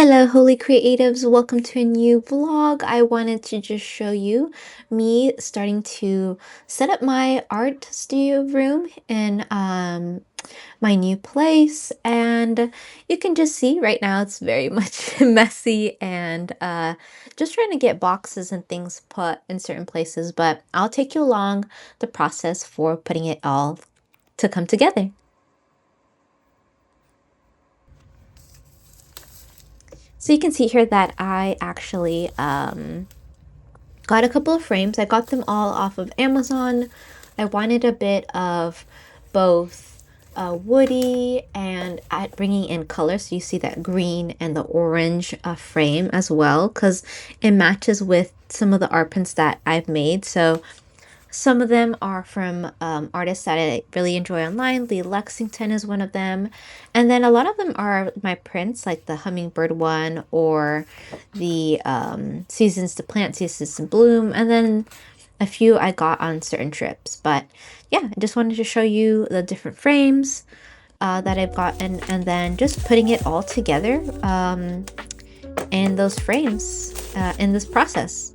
Hello, Holy Creatives. Welcome to a new vlog. I wanted to just show you me starting to set up my art studio room in my new place. And you can just see right now it's very much messy and just trying to get boxes and things put in certain places. But I'll take you along the process for putting it all to come together. So you can see here that I actually got a couple of frames. I got them all off of Amazon. I wanted a bit of both woody and bringing in color. So you see that green and the orange frame as well, because it matches with some of the art prints that I've made. So some of them are from artists that I really enjoy online. Lee Lexington is one of them. And then a lot of them are my prints, like the hummingbird one or the Seasons to Plant, Seasons to Bloom. And then a few I got on certain trips. But yeah, I just wanted to show you the different frames that I've gotten and then just putting it all together in those frames in this process.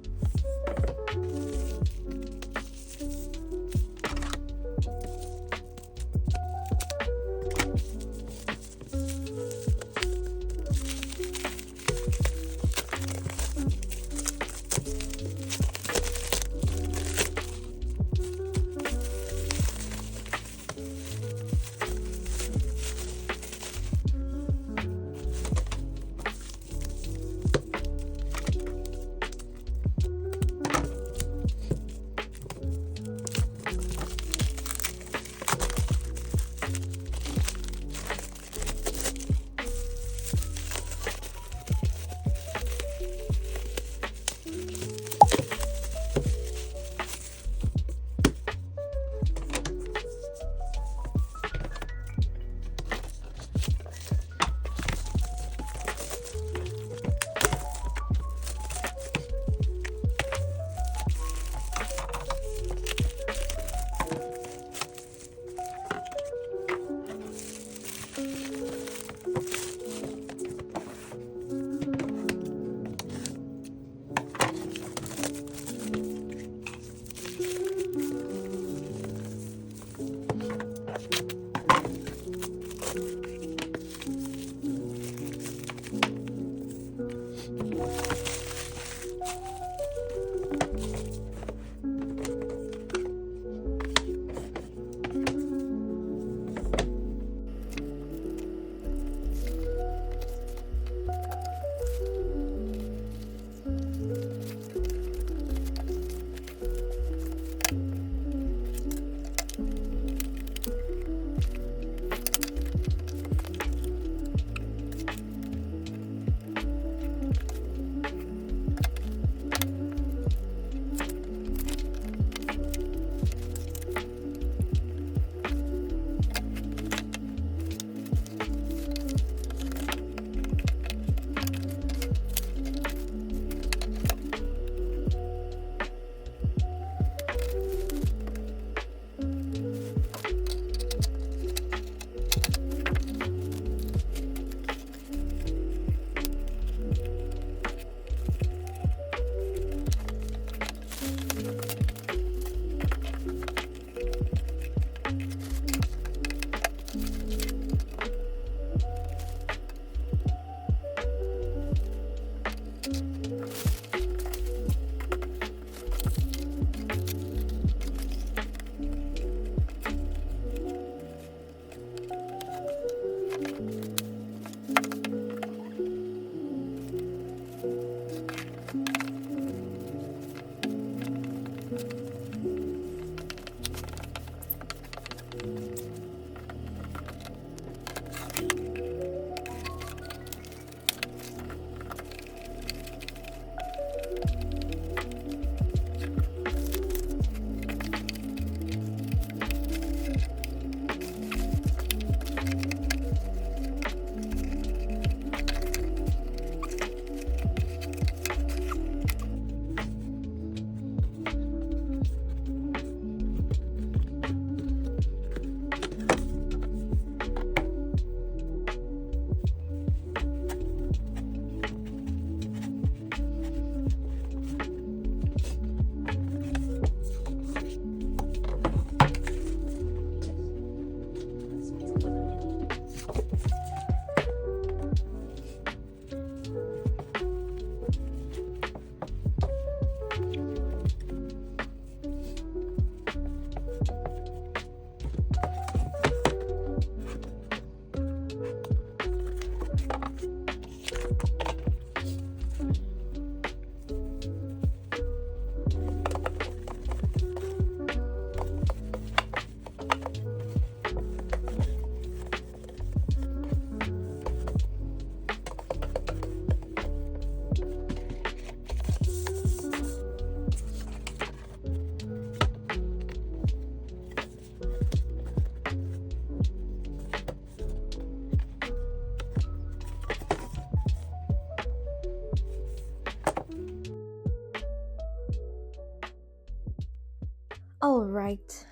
All right,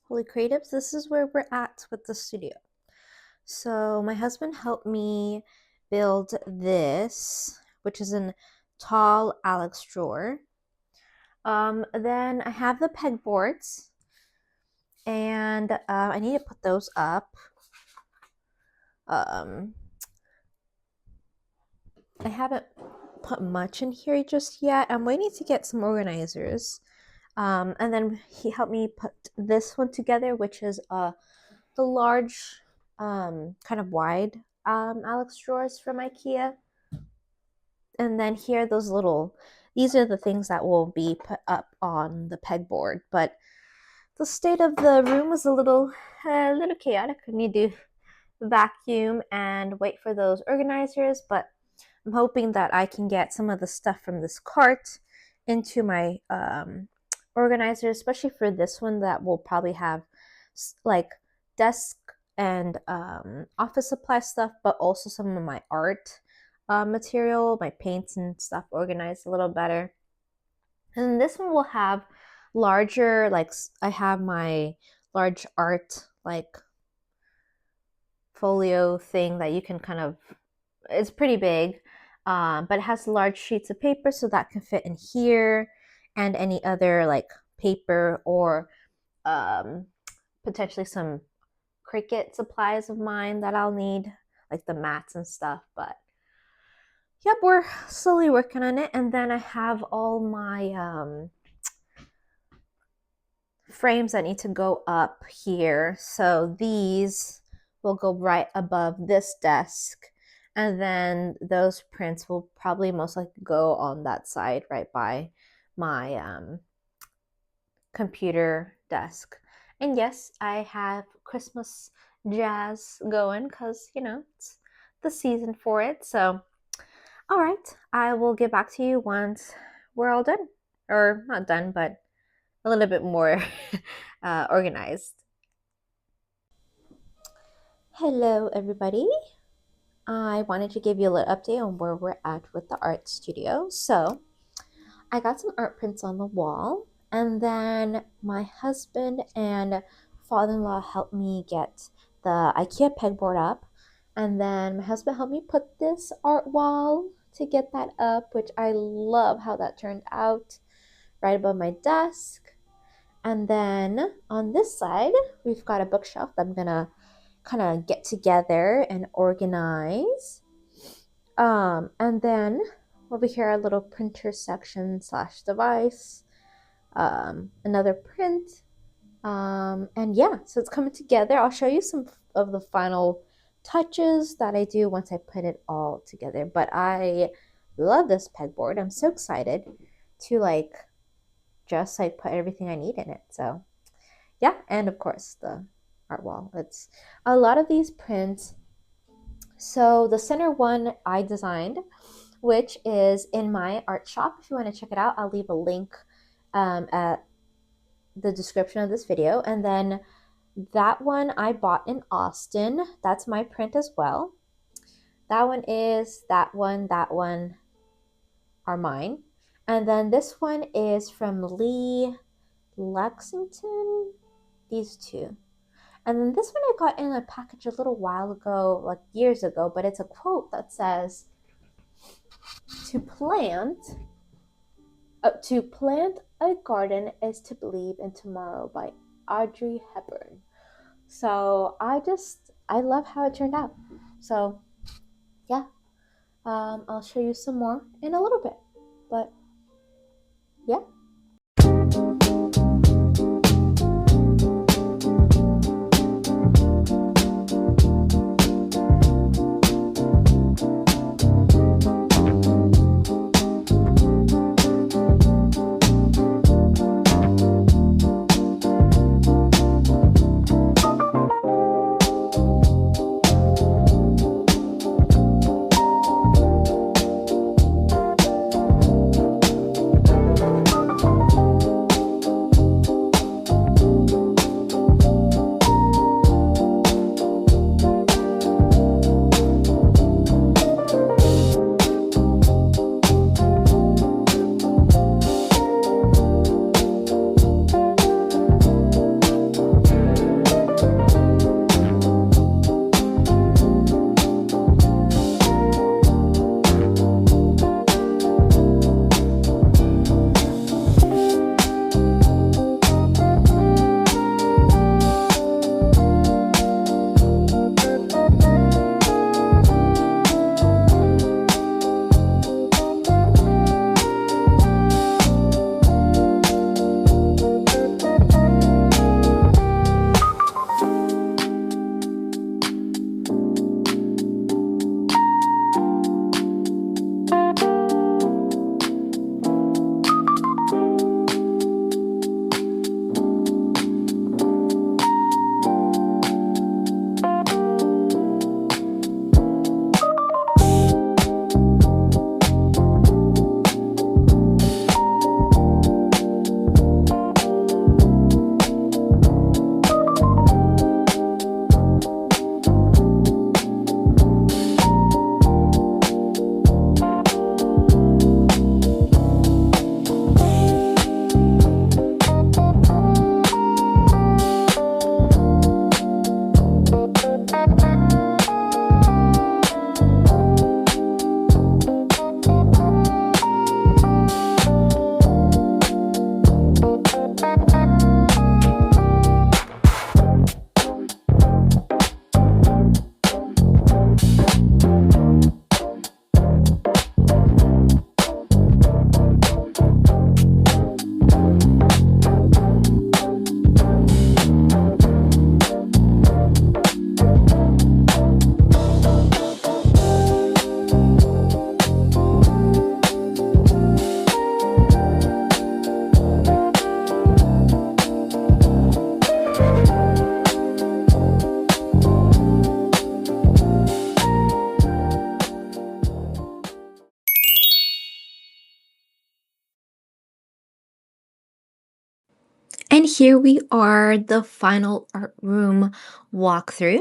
Holy Creatives, this is where we're at with the studio. So my husband helped me build this, which is a tall Alex drawer. Then I have the pegboards, and I need to put those up. I haven't put much in here just yet. I'm waiting to get some organizers. And then he helped me put this one together, which is the large, kind of wide Alex drawers from IKEA. And then here, these are the things that will be put up on the pegboard. But the state of the room was a little chaotic. I need to vacuum and wait for those organizers, but I'm hoping that I can get some of the stuff from this cart into my organizer, especially for this one that will probably have like desk and office supply stuff, but also some of my art material, my paints and stuff organized a little better. And this one will have larger, like I have my large art like folio thing that you can kind of, it's pretty big, but it has large sheets of paper, so that can fit in here, and any other like paper or potentially some Cricut supplies of mine that I'll need, like the mats and stuff. But yep, we're slowly working on it. And then I have all my frames that need to go up here. So these will go right above this desk. And then those prints will probably most likely go on that side right by my computer desk. And yes, I have Christmas jazz going because, it's the season for it. So, all right, I will get back to you once we're all done. Or not done, but a little bit more organized. Hello, everybody. I wanted to give you a little update on where we're at with the art studio. So, I got some art prints on the wall, and then my husband and father-in-law helped me get the IKEA pegboard up, and then my husband helped me put this art wall to get that up, which I love how that turned out, right above my desk. And then on this side, we've got a bookshelf that I'm gonna kind of get together and organize. And then over here, a little printer section slash device, another print. And yeah, so it's coming together. I'll show you some of the final touches that I do once I put it all together. But I love this pegboard. I'm so excited to just put everything I need in it. So yeah, and of course the art wall. It's a lot of these prints. So the center one I designed, which is in my art shop. If you want to check it out, I'll leave a link at the description of this video. And then that one I bought in Austin. That's my print as well. That one are mine. And then this one is from Lee Lexington. These two. And then this one I got in a package a little while ago, like years ago, but it's a quote that says, to plant a garden is to believe in tomorrow, by Audrey Hepburn. So I love how it turned out. So yeah, I'll show you some more in a little bit, but yeah. here we are, the final art room walkthrough.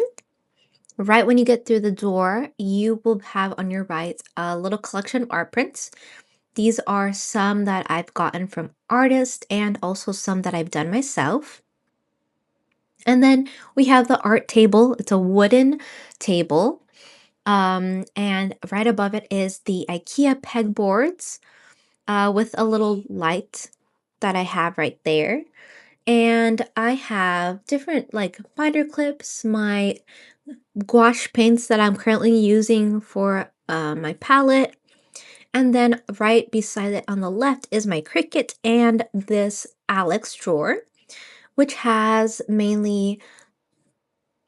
Right when you get through the door, you will have on your right a little collection of art prints. These are some that I've gotten from artists and also some that I've done myself. And then we have the art table. It's a wooden table. And right above it is the IKEA pegboards with a little light that I have right there. And I have different like binder clips, my gouache paints that I'm currently using for my palette. And then right beside it on the left is my Cricut and this Alex drawer, which has mainly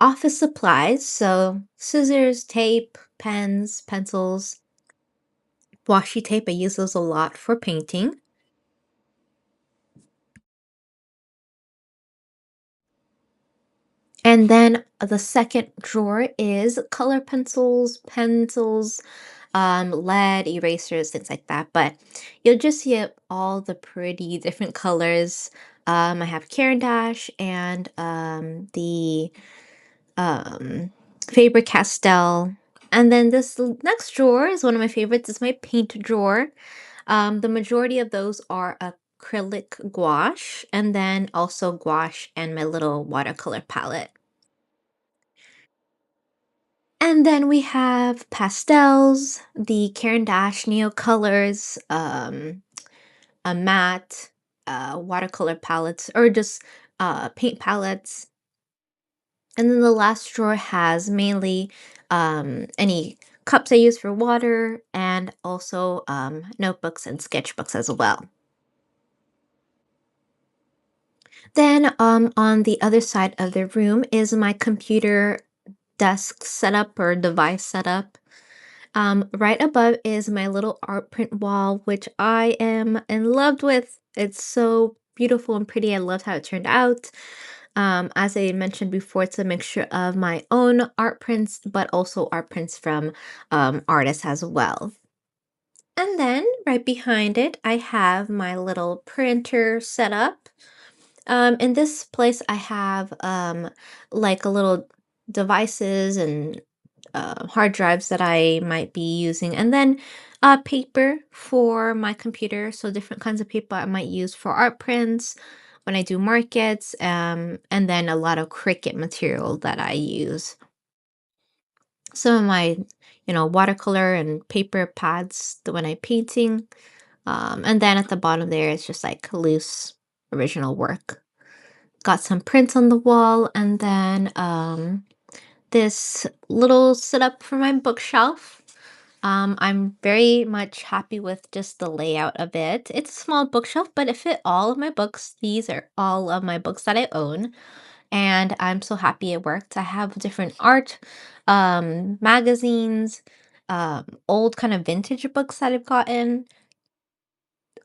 office supplies. So scissors, tape, pens, pencils, washi tape. I use those a lot for painting. And then the second drawer is color pencils, lead, erasers, things like that. But you'll just see all the pretty different colors. I have Caran d'Ache and the um, Faber Castell. And then this next drawer is one of my favorites. It's my paint drawer. The majority of those are acrylic gouache, and then also gouache and my little watercolor palette. And then we have pastels, the Caran d'Ache Neo colors, a matte, watercolor palettes, or just paint palettes. And then the last drawer has mainly any cups I use for water and also notebooks and sketchbooks as well. Then on the other side of the room is my computer desk setup or device setup. Right above is my little art print wall, which I am in love with. It's so beautiful and pretty. I love how it turned out. As I mentioned before, it's a mixture of my own art prints, but also art prints from artists as well. And then right behind it, I have my little printer set up. In this place, I have like a little devices and hard drives that I might be using, and then paper for my computer. So different kinds of paper I might use for art prints when I do markets, and then a lot of Cricut material that I use. Some of my, watercolor and paper pads when I'm painting, and then at the bottom there is just like loose original work. Got some prints on the wall, and then this little setup for my bookshelf. I'm very much happy with just the layout of it. It's a small bookshelf, but it fit all of my books. These are all of my books that I own, and I'm so happy it worked. I have different art, magazines, old kind of vintage books that I've gotten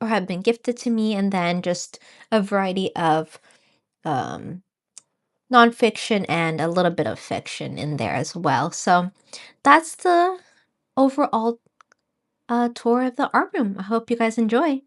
or have been gifted to me, and then just a variety of um, nonfiction and a little bit of fiction in there as well. So that's the overall tour of the art room. I hope you guys enjoy.